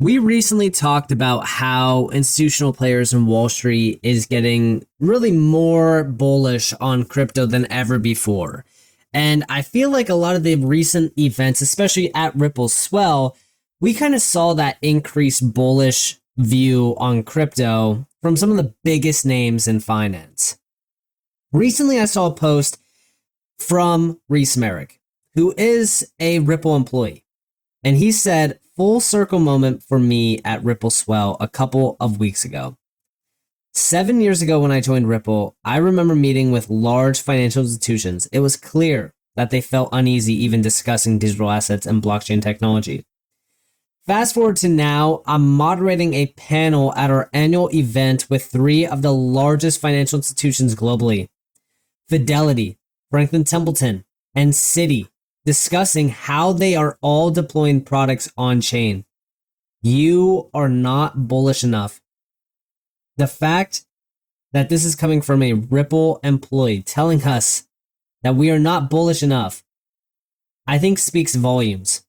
We recently talked about how institutional players in Wall Street is getting really more bullish on crypto than ever before. And I feel like a lot of the recent events, especially at Ripple's swell, we kind of saw that increased bullish view on crypto from some of the biggest names in finance. Recently, I saw a post from Reese Merrick, who is a Ripple employee. And he said, full circle moment for me at Ripple Swell a couple of weeks ago. 7 years ago when I joined Ripple, I remember meeting with large financial institutions. It was clear that they felt uneasy even discussing digital assets and blockchain technology. Fast forward to now, I'm moderating a panel at our annual event with three of the largest financial institutions globally: Fidelity, Franklin Templeton, and Citi, discussing how they are all deploying products on chain. You are not bullish enough. The fact that this is coming from a Ripple employee telling us that we are not bullish enough, I think speaks volumes.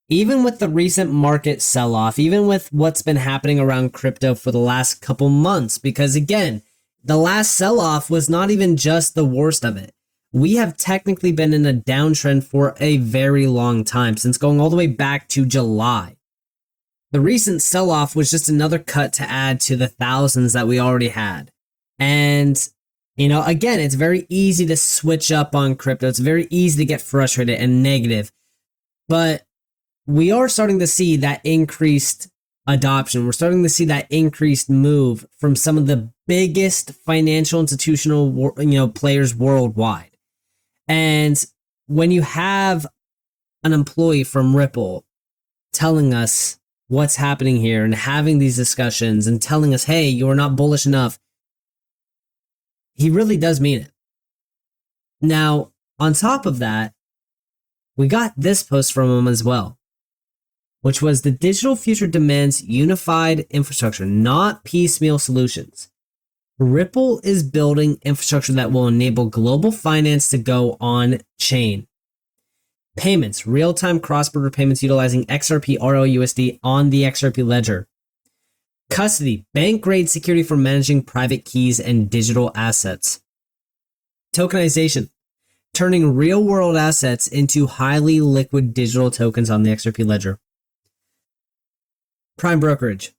Even with the recent market sell-off, even with what's been happening around crypto for the last couple months, because again, the last sell-off was not even just the worst of it. We have technically been in a downtrend for a very long time, since going all the way back to July. The recent sell-off was just another cut to add to the thousands that we already had. And, again, it's very easy to switch up on crypto. It's very easy to get frustrated and negative. But we are starting to see that increased adoption. We're starting to see that increased move from some of the biggest financial institutional, players worldwide. And when you have an employee from Ripple telling us what's happening here and having these discussions and telling us, hey, you're not bullish enough, he really does mean it. Now, on top of that, we got this post from him as well, which was: the digital future demands unified infrastructure, not piecemeal solutions. Ripple is building infrastructure that will enable global finance to go on chain. Payments, real-time cross-border payments utilizing XRP RLUSD on the XRP ledger. Custody, bank-grade security for managing private keys and digital assets. Tokenization, turning real-world assets into highly liquid digital tokens on the XRP ledger. Prime brokerage,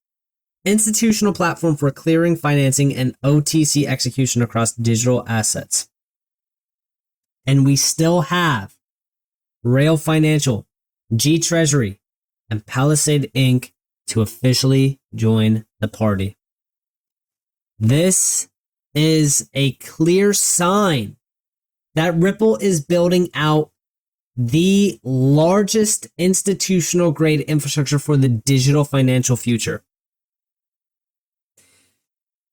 institutional platform for clearing, financing, and OTC execution across digital assets. And we still have Rail Financial, G Treasury, and Palisade Inc. to officially join the party. This is a clear sign that Ripple is building out the largest institutional grade infrastructure for the digital financial future.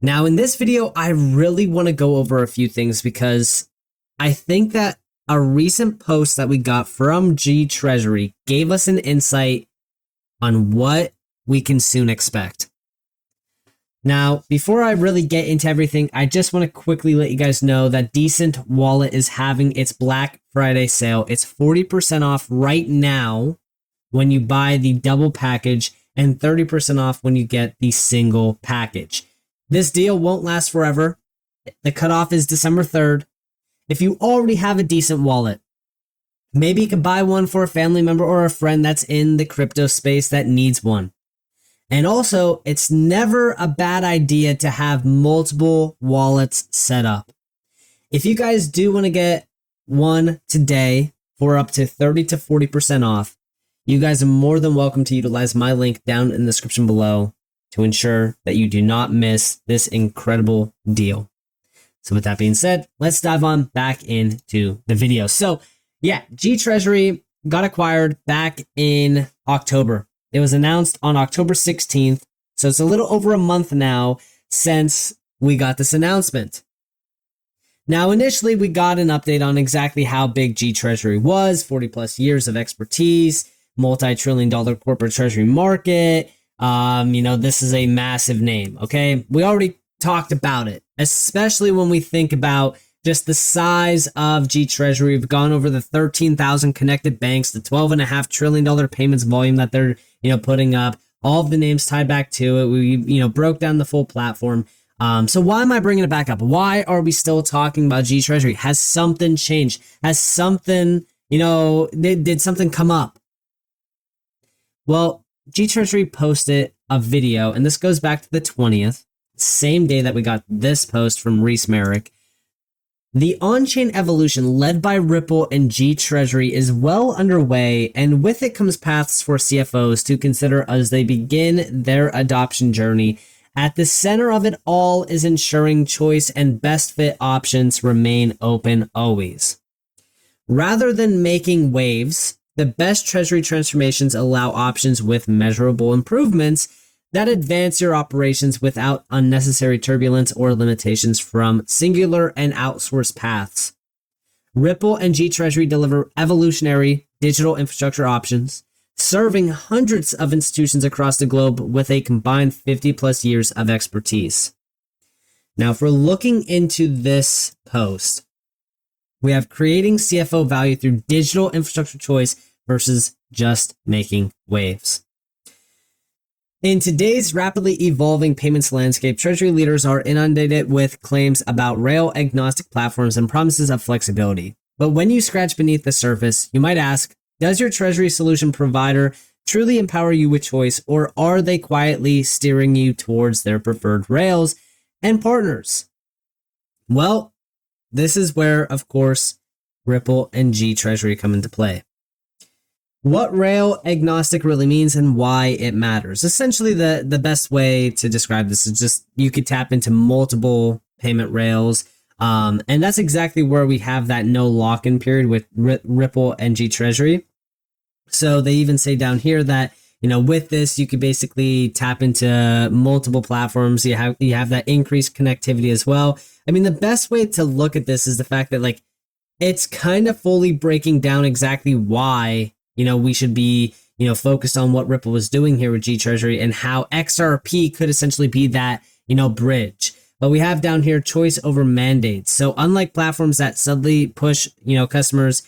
Now, in this video, I really want to go over a few things because I think that a recent post that we got from G Treasury gave us an insight on what we can soon expect. Now, before I really get into everything, I just want to quickly let you guys know that Decent Wallet is having its Black Friday sale. It's 40% off right now when you buy the double package and 30% off when you get the single package. This deal won't last forever. The cutoff is December 3rd. If you already have a Decent Wallet, maybe you could buy one for a family member or a friend that's in the crypto space that needs one. And also, it's never a bad idea to have multiple wallets set up. If you guys do want to get one today for up to 30 to 40% off, you guys are more than welcome to utilize my link down in the description below to ensure that you do not miss this incredible deal. So with that being said, let's dive on back into the video. So yeah, G Treasury got acquired back in October. It was announced on October 16th. So it's a little over a month now since we got this announcement. Now, initially, we got an update on exactly how big G Treasury was: 40 plus years of expertise, multi-trillion-dollar corporate treasury market. This is a massive name, okay? We already talked about it, especially when we think about just the size of G Treasury. We've gone over the 13,000 connected banks, the $12.5 trillion payments volume that they're, putting up, all of the names tied back to it. We, broke down the full platform. So why am I bringing it back up? Why are we still talking about G Treasury? Has something changed? Has something, did something come up? Well, G Treasury posted a video, and this goes back to the 20th, same day that we got this post from Reese Merrick. The on-chain evolution led by Ripple and G Treasury is well underway, and with it comes paths for CFOs to consider as they begin their adoption journey. At the center of it all is ensuring choice and best fit options remain open always. Rather than making waves, the best treasury transformations allow options with measurable improvements that advance your operations without unnecessary turbulence or limitations from singular and outsourced paths. Ripple and G Treasury deliver evolutionary digital infrastructure options, serving hundreds of institutions across the globe with a combined 50 plus years of expertise. Now, if we're looking into this post, we have creating CFO value through digital infrastructure choice versus just making waves. In today's rapidly evolving payments landscape, treasury leaders are inundated with claims about rail-agnostic platforms and promises of flexibility. But when you scratch beneath the surface, you might ask, does your treasury solution provider truly empower you with choice, or are they quietly steering you towards their preferred rails and partners? Well, this is where, of course, Ripple and G Treasury come into play. What rail agnostic really means and why it matters. Essentially, the best way to describe this is just you could tap into multiple payment rails. And that's exactly where we have that no lock-in period with Ripple and G Treasury. So they even say down here that, with this, you could basically tap into multiple platforms. You have that increased connectivity as well. I mean, the best way to look at this is the fact that it's kind of fully breaking down exactly why we should be, focused on what Ripple was doing here with G Treasury and how XRP could essentially be that, bridge. But we have down here choice over mandates. So unlike platforms that suddenly push, customers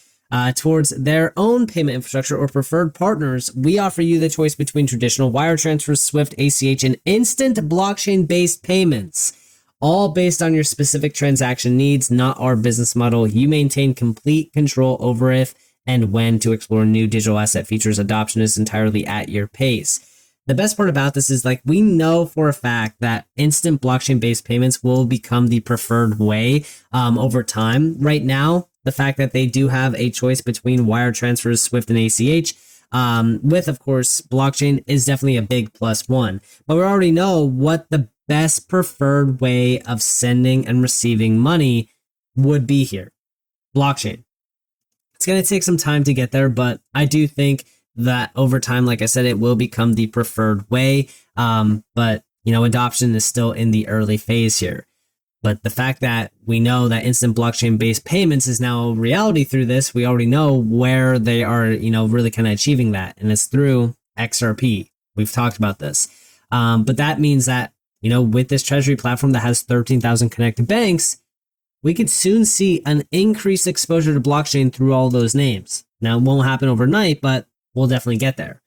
towards their own payment infrastructure or preferred partners, we offer you the choice between traditional wire transfers, SWIFT, ACH, and instant blockchain-based payments, all based on your specific transaction needs, not our business model. You maintain complete control over if and when to explore new digital asset features. Adoption is entirely at your pace. The best part about this is we know for a fact that instant blockchain-based payments will become the preferred way over time. Right now, the fact that they do have a choice between wire transfers, SWIFT, and ACH, with, of course, blockchain is definitely a big plus one. But we already know what the best preferred way of sending and receiving money would be here. Blockchain. It's going to take some time to get there, but I do think that over time, like I said, it will become the preferred way. But adoption is still in the early phase here. But the fact that we know that instant blockchain-based payments is now a reality through this, we already know where they are, really kind of achieving that. And it's through XRP. We've talked about this. But that means that, with this treasury platform that has 13,000 connected banks, we could soon see an increased exposure to blockchain through all those names. Now, it won't happen overnight, but we'll definitely get there.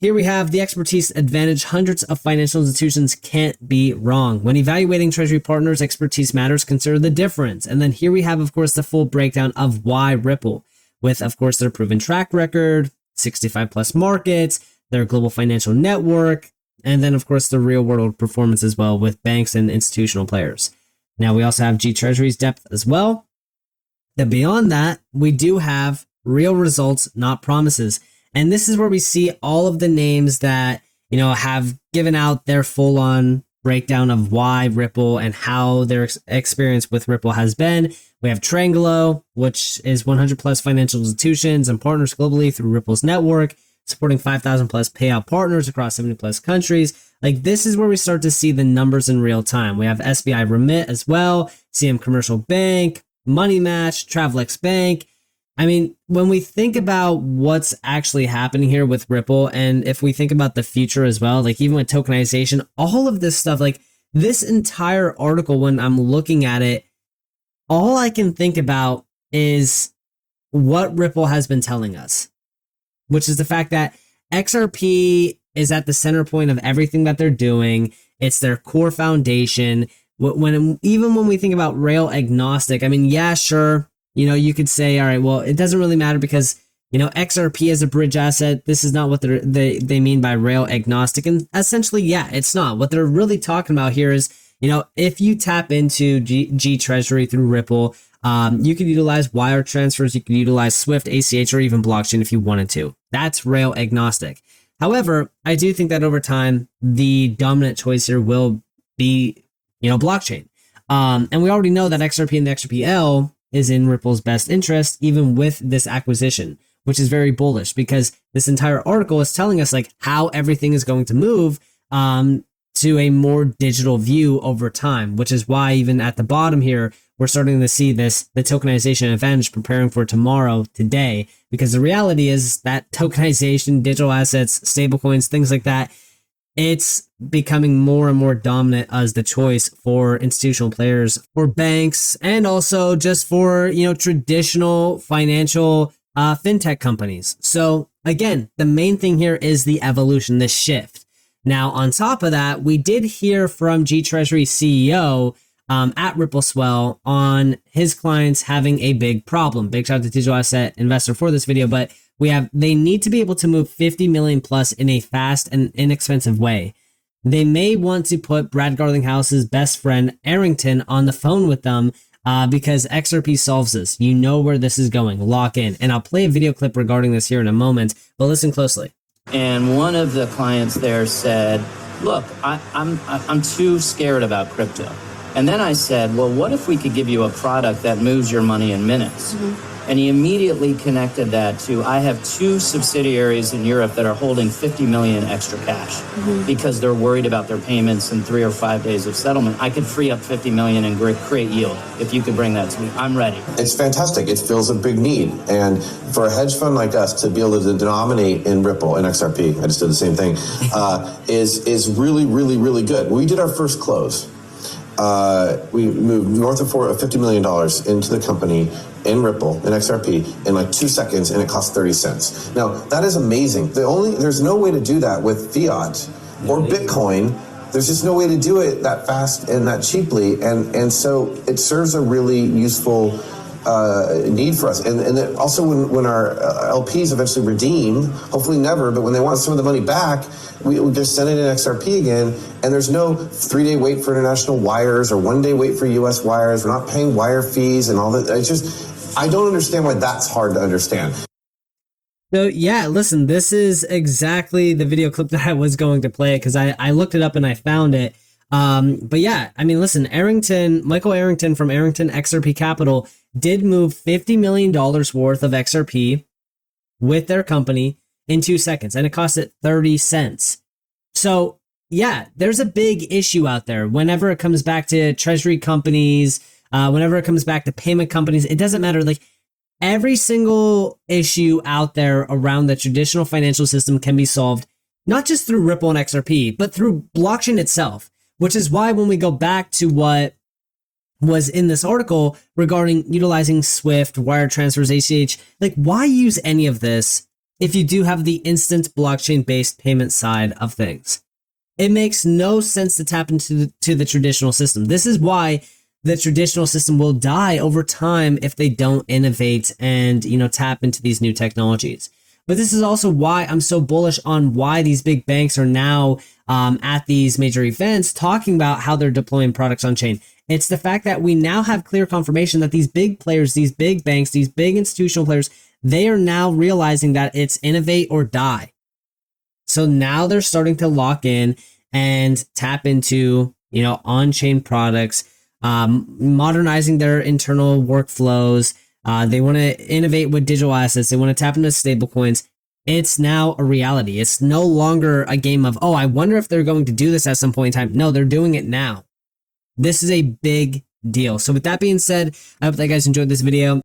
Here we have the expertise advantage. Hundreds of financial institutions can't be wrong. When evaluating treasury partners, expertise matters. Consider the difference. And then here we have, of course, the full breakdown of why Ripple, with, of course, their proven track record, 65 plus markets, their global financial network, and then, of course, the real world performance as well with banks and institutional players. Now, we also have G Treasury's depth as well. And beyond that, we do have real results, not promises. And this is where we see all of the names that, have given out their full-on breakdown of why Ripple and how their experience with Ripple has been. We have Trangelo, which is 100 plus financial institutions and partners globally through Ripple's network, supporting 5,000 plus payout partners across 70 plus countries. This is where we start to see the numbers in real time. We have SBI Remit as well, CM Commercial Bank, Money Match, Travelex Bank. I mean, when we think about what's actually happening here with Ripple, and if we think about the future as well, even with tokenization, all of this stuff, this entire article, when I'm looking at it, all I can think about is what Ripple has been telling us, which is the fact that XRP is at the center point of everything that they're doing. It's their core foundation. Even when we think about rail agnostic, I mean, yeah, sure, you could say, all right, well, it doesn't really matter because XRP is a bridge asset. This is not what they mean by rail agnostic, and essentially, yeah, it's not. What they're really talking about here is, if you tap into G Treasury through Ripple, you could utilize wire transfers, you could utilize Swift, ACH, or even blockchain if you wanted to. That's rail agnostic. However, I do think that over time, the dominant choice here will be, blockchain. And we already know that XRP and the XRPL is in Ripple's best interest, even with this acquisition, which is very bullish because this entire article is telling us like how everything is going to move to a more digital view over time, which is why even at the bottom here, we're starting to see the tokenization advantage preparing for tomorrow, today, because the reality is that tokenization, digital assets, stablecoins, things like that, it's becoming more and more dominant as the choice for institutional players, for banks, and also just for, traditional financial fintech companies. So again, the main thing here is the evolution, the shift. Now, on top of that, we did hear from G Treasury CEO at RippleSwell on his clients having a big problem. Big shout out to Digital Asset Investor for this video, but they need to be able to move 50 million plus in a fast and inexpensive way. They may want to put Brad Garlinghouse's best friend Arrington on the phone with them because XRP solves this. You know where this is going. Lock in. And I'll play a video clip regarding this here in a moment, but listen closely. And one of the clients there said, look, I'm too scared about crypto. And then I said, well, what if we could give you a product that moves your money in minutes? Mm-hmm. And he immediately connected that to, I have 2 subsidiaries in Europe that are holding 50 million extra cash because they're worried about their payments in 3 or 5 days of settlement. I could free up 50 million and create yield. If you could bring that to me, I'm ready. It's fantastic. It fills a big need. And for a hedge fund like us to be able to denominate in Ripple and XRP, I just did the same thing, is really, really, really good. We did our first close. We moved north of $50 million into the company in Ripple and XRP in like 2 seconds, and it cost 30 cents. Now that is amazing. There's no way to do that with fiat or Bitcoin. There's just no way to do it that fast and that cheaply, and so it serves a really useful need for us. And then also when our LPs eventually redeem, hopefully never, but when they want some of the money back, we just send it in XRP again, and there's no 3-day wait for international wires or 1-day wait for US wires. We're not paying wire fees and all that. It's just, I don't understand why that's hard to understand. So yeah, listen, this is exactly the video clip that I was going to play because I looked it up and I found it. But yeah, I mean, listen, Michael Arrington from Arrington XRP Capital did move $50 million worth of XRP with their company in 2 seconds, and it cost it 30 cents. So yeah, there's a big issue out there whenever it comes back to treasury companies, whenever it comes back to payment companies. It doesn't matter. Like, every single issue out there around the traditional financial system can be solved, not just through Ripple and XRP, but through blockchain itself, which is why when we go back to what was in this article regarding utilizing Swift, wire transfers, ACH, like, why use any of this if you do have the instant blockchain-based payment side of things? It makes no sense to tap into the traditional system. This is why the traditional system will die over time if they don't innovate and, tap into these new technologies. But this is also why I'm so bullish on why these big banks are now at these major events talking about how they're deploying products on chain. It's the fact that we now have clear confirmation that these big players, these big banks, these big institutional players, they are now realizing that it's innovate or die. So now they're starting to lock in and tap into, on-chain products, modernizing their internal workflows. They want to innovate with digital assets. They want to tap into stablecoins. It's now a reality. It's no longer a game of, I wonder if they're going to do this at some point in time. No, they're doing it now. This is a big deal. So with that being said, I hope that you guys enjoyed this video.